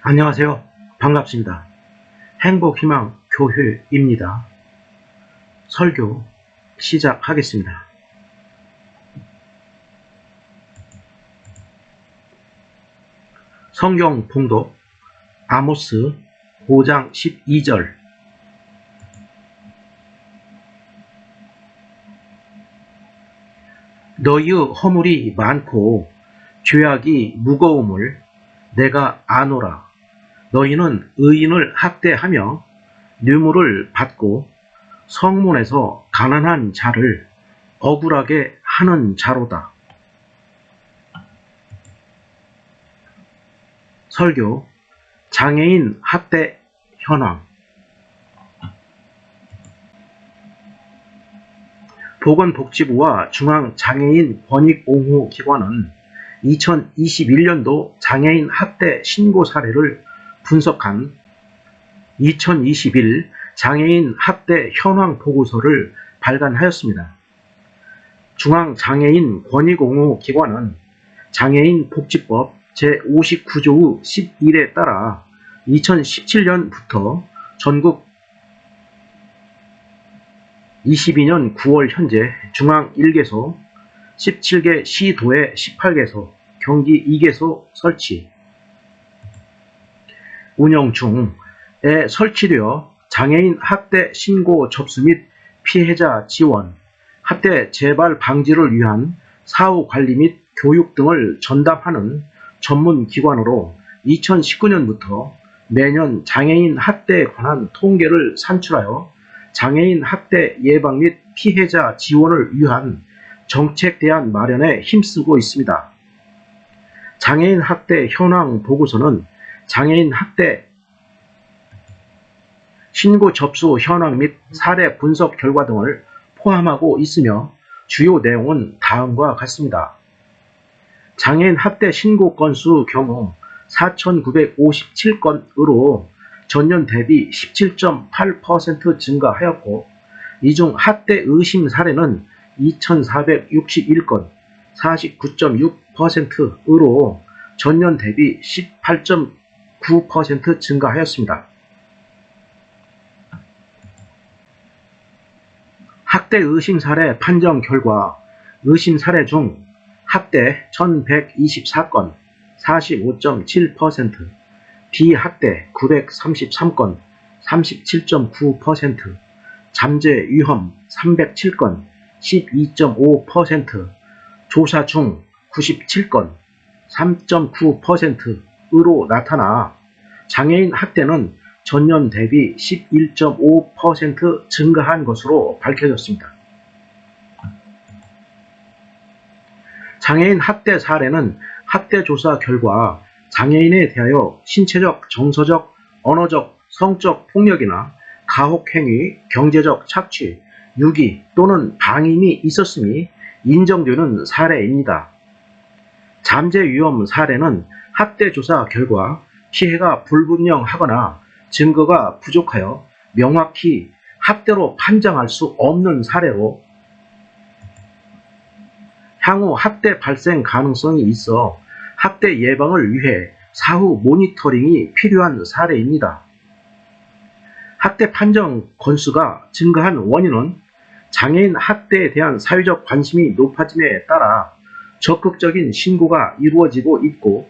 안녕하세요. 반갑습니다. 행복희망교회입니다. 설교 시작하겠습니다. 성경 봉독 아모스 5장 12절. 너희의 허물이 많고 죄악이 무거움을 내가 아노라. 너희는 의인을 학대하며 뇌물을 받고 성문에서 가난한 자를 억울하게 하는 자로다. 설교 장애인 학대 현황. 보건복지부와 중앙장애인 권익옹호기관은 2021년도 장애인 학대 신고 사례를 분석한 2021 장애인 학대 현황 보고서를 발간하였습니다. 중앙장애인 권익옹호기관은 장애인 복지법 제59조 11에 따라 2017년부터 전국 22년 9월 현재 중앙 1개소, 17개 시도에 18개소, 경기 2개소 설치, 운영 중에 설치되어 장애인 학대 신고 접수 및 피해자 지원, 학대 재발 방지를 위한 사후 관리 및 교육 등을 전담하는 전문 기관으로 2019년부터 매년 장애인 학대에 관한 통계를 산출하여 장애인 학대 예방 및 피해자 지원을 위한 정책 대안 마련에 힘쓰고 있습니다. 장애인 학대 현황 보고서는 장애인 학대 신고 접수 현황 및 사례 분석 결과 등을 포함하고 있으며 주요 내용은 다음과 같습니다. 장애인 학대 신고 건수 경우 4,957건으로 전년 대비 17.8% 증가하였고, 이 중 학대 의심 사례는 2,461건, 49.6%으로 전년 대비 18.9% 증가하였습니다. 학대 의심 사례 판정 결과 의심 사례 중 학대 1,124건, 45.7%, 비학대 933건, 37.9%, 잠재 위험 307건, 12.5%, 조사 중 97건, 3.9%으로 나타나 장애인 학대는 전년 대비 11.5% 증가한 것으로 밝혀졌습니다. 장애인 학대 사례는 학대 조사 결과 장애인에 대하여 신체적, 정서적, 언어적, 성적 폭력이나 가혹행위, 경제적 착취, 유기 또는 방임이 있었음이 인정되는 사례입니다. 잠재 위험 사례는 학대 조사 결과 피해가 불분명하거나 증거가 부족하여 명확히 학대로 판정할 수 없는 사례로 향후 학대 발생 가능성이 있어 학대 예방을 위해 사후 모니터링이 필요한 사례입니다. 학대 판정 건수가 증가한 원인은 장애인 학대에 대한 사회적 관심이 높아짐에 따라 적극적인 신고가 이루어지고 있고,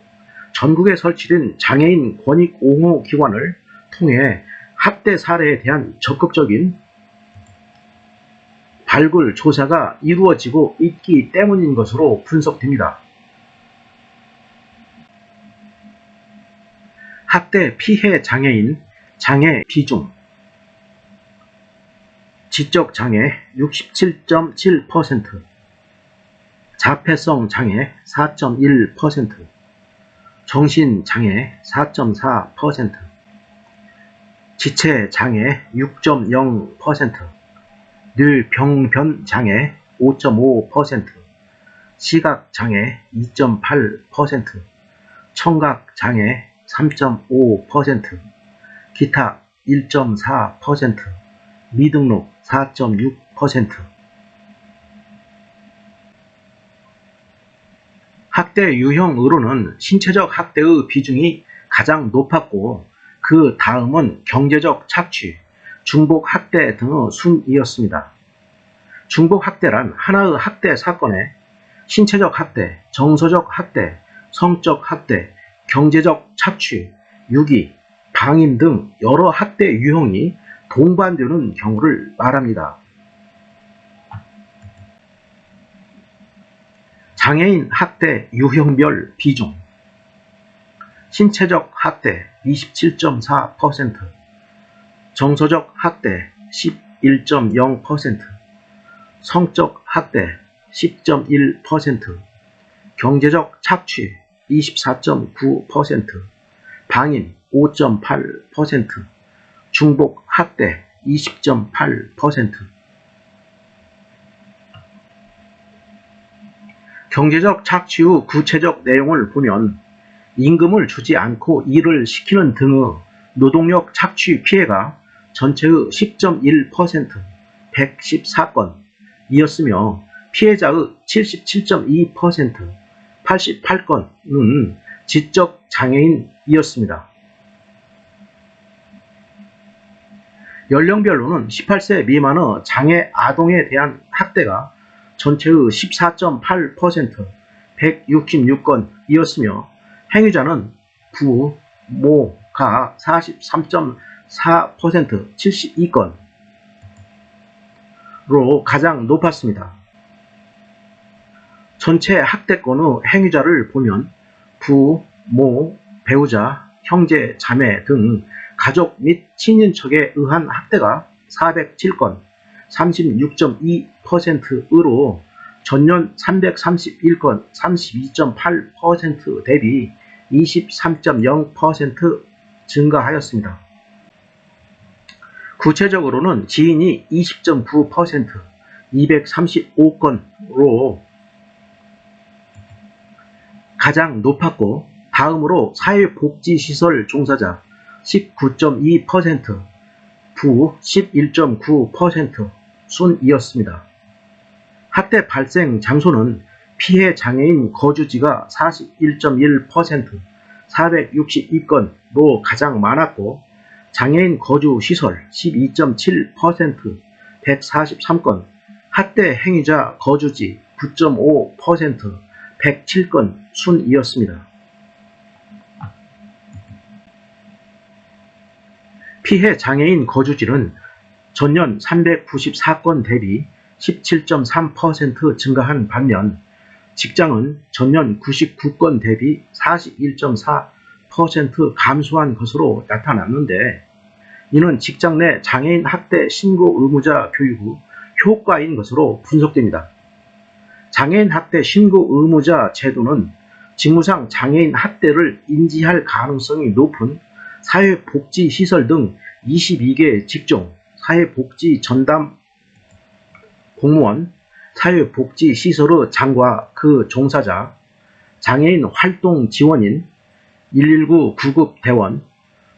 전국에 설치된 장애인 권익옹호기관을 통해 학대 사례에 대한 적극적인 발굴 조사가 이루어지고 있기 때문인 것으로 분석됩니다. 학대 피해 장애인 장애 비중. 지적 장애 67.7%, 자폐성 장애 4.1%, 정신 장애 4.4%, 지체 장애 6.0%, 뇌병변 장애 5.5%, 시각 장애 2.8%, 청각 장애 3.5%, 기타 1.4%, 미등록 4.6%. 학대 유형으로는 신체적 학대의 비중이 가장 높았고 그 다음은 경제적 착취, 중복 학대 등의 순이었습니다. 중복 학대란 하나의 학대 사건에 신체적 학대, 정서적 학대, 성적 학대, 경제적 착취, 유기, 방임 등 여러 학대 유형이 동반되는 경우를 말합니다. 장애인 학대 유형별 비중. 신체적 학대 27.4%, 정서적 학대 11.0%, 성적 학대 10.1%, 경제적 착취 24.9%, 방임 5.8%, 중복 학대 20.8%. 경제적 착취 후 구체적 내용을 보면 임금을 주지 않고 일을 시키는 등의 노동력 착취 피해가 전체의 10.1%, 114건이었으며 피해자의 77.2%, 88건은 지적 장애인이었습니다. 연령별로는 18세 미만의 장애 아동에 대한 학대가 전체의 14.8%, 166건이었으며 행위자는 부, 모, 가 43.4%, 72건으로 가장 높았습니다. 전체 학대건의 행위자를 보면 부, 모, 배우자, 형제, 자매 등 가족 및 친인척에 의한 학대가 407건, 36.2%으로 전년 331건, 32.8% 대비 23.0% 증가하였습니다. 구체적으로는 지인이 20.9%, 235건으로 가장 높았고 다음으로 사회복지시설 종사자 19.2%, 부 11.9% 순이었습니다. 학대 발생 장소는 피해 장애인 거주지가 41.1%, 462건으로 가장 많았고 장애인 거주 시설 12.7%, 143건, 학대 행위자 거주지 9.5%, 107건 순이었습니다. 피해 장애인 거주지는 전년 394건 대비 17.3% 증가한 반면 직장은 전년 99건 대비 41.4% 감소한 것으로 나타났는데 이는 직장 내 장애인 학대 신고 의무자 교육 후 효과인 것으로 분석됩니다. 장애인 학대 신고 의무자 제도는 직무상 장애인 학대를 인지할 가능성이 높은 사회복지시설 등 22개 직종, 사회복지 전담 공무원, 사회복지시설의 장과 그 종사자, 장애인 활동 지원인, 119 구급대원,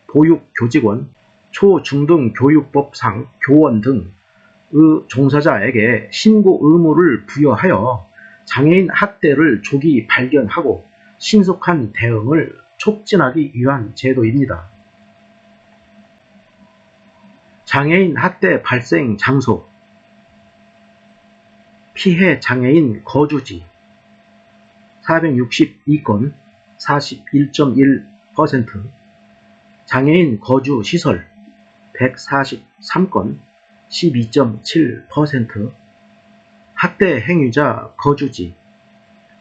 보육교직원, 초중등 교육법상 교원 등의 종사자에게 신고 의무를 부여하여 장애인 학대를 조기 발견하고 신속한 대응을 촉진하기 위한 제도입니다. 장애인 학대 발생 장소, 피해 장애인 거주지 462건, 41.1%, 장애인 거주 시설 143건, 12.7%, 학대 행위자 거주지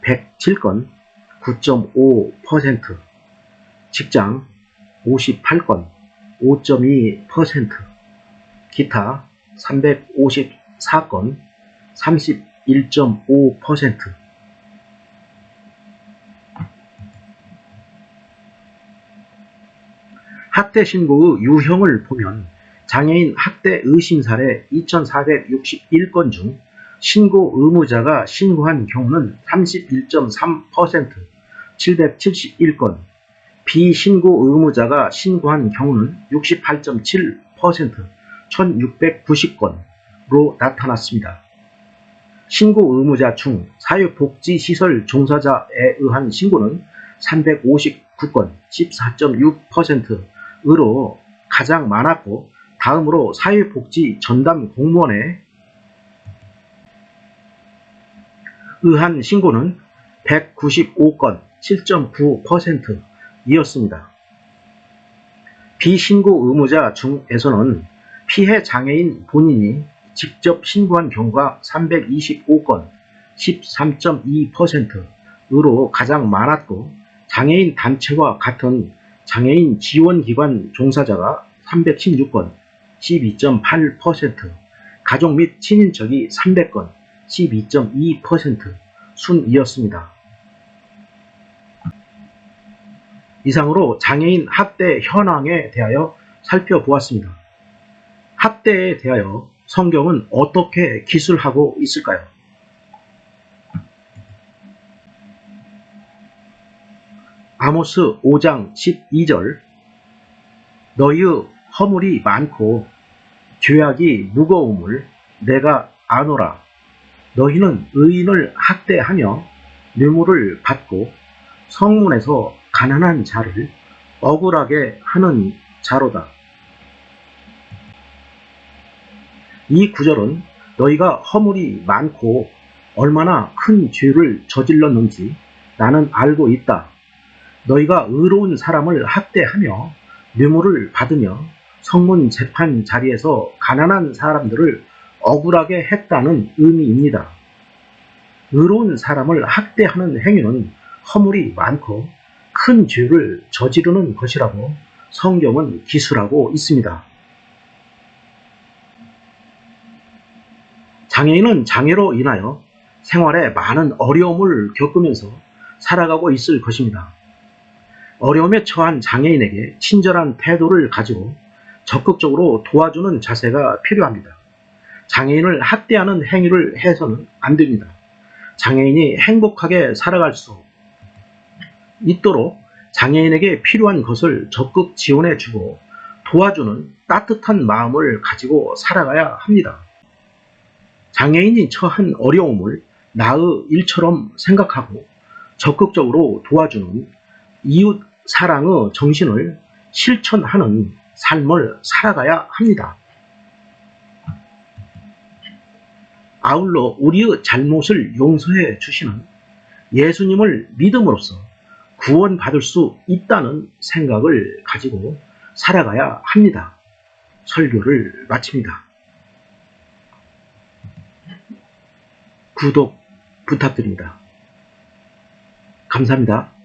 107건, 9.5%, 직장 58건, 5.2%, 기타 354건, 31.5%. 학대 신고의 유형을 보면 장애인 학대 의심 사례 2,461건 중 신고 의무자가 신고한 경우는 31.3%, 771건, 비신고 의무자가 신고한 경우는 68.7%, 1,690건으로 나타났습니다. 신고 의무자 중 사회복지시설 종사자에 의한 신고는 359건 14.6%으로 가장 많았고, 다음으로 사회복지 전담 공무원에 의한 신고는 195건 7.9%이었습니다. 비신고 의무자 중에서는 피해 장애인 본인이 직접 신고한 경우가 325건 13.2%으로 가장 많았고, 장애인 단체와 같은 장애인 지원기관 종사자가 316건 12.8%, 가족 및 친인척이 300건 12.2% 순이었습니다. 이상으로 장애인 학대 현황에 대하여 살펴보았습니다. 학대에 대하여 성경은 어떻게 기술하고 있을까요? 아모스 5장 12절, 너희의 허물이 많고 죄악이 무거움을 내가 아노라. 너희는 의인을 학대하며 뇌물을 받고 성문에서 가난한 자를 억울하게 하는 자로다. 이 구절은 너희가 허물이 많고 얼마나 큰 죄를 저질렀는지 나는 알고 있다. 너희가 의로운 사람을 학대하며 뇌물을 받으며 성문 재판 자리에서 가난한 사람들을 억울하게 했다는 의미입니다. 의로운 사람을 학대하는 행위는 허물이 많고 큰 죄를 저지르는 것이라고 성경은 기술하고 있습니다. 장애인은 장애로 인하여 생활에 많은 어려움을 겪으면서 살아가고 있을 것입니다. 어려움에 처한 장애인에게 친절한 태도를 가지고 적극적으로 도와주는 자세가 필요합니다. 장애인을 학대하는 행위를 해서는 안 됩니다. 장애인이 행복하게 살아갈 수 있도록 장애인에게 필요한 것을 적극 지원해주고 도와주는 따뜻한 마음을 가지고 살아가야 합니다. 장애인이 처한 어려움을 나의 일처럼 생각하고 적극적으로 도와주는 이웃 사랑의 정신을 실천하는 삶을 살아가야 합니다. 아울러 우리의 잘못을 용서해 주시는 예수님을 믿음으로써 구원받을 수 있다는 생각을 가지고 살아가야 합니다. 설교를 마칩니다. 구독 부탁드립니다. 감사합니다.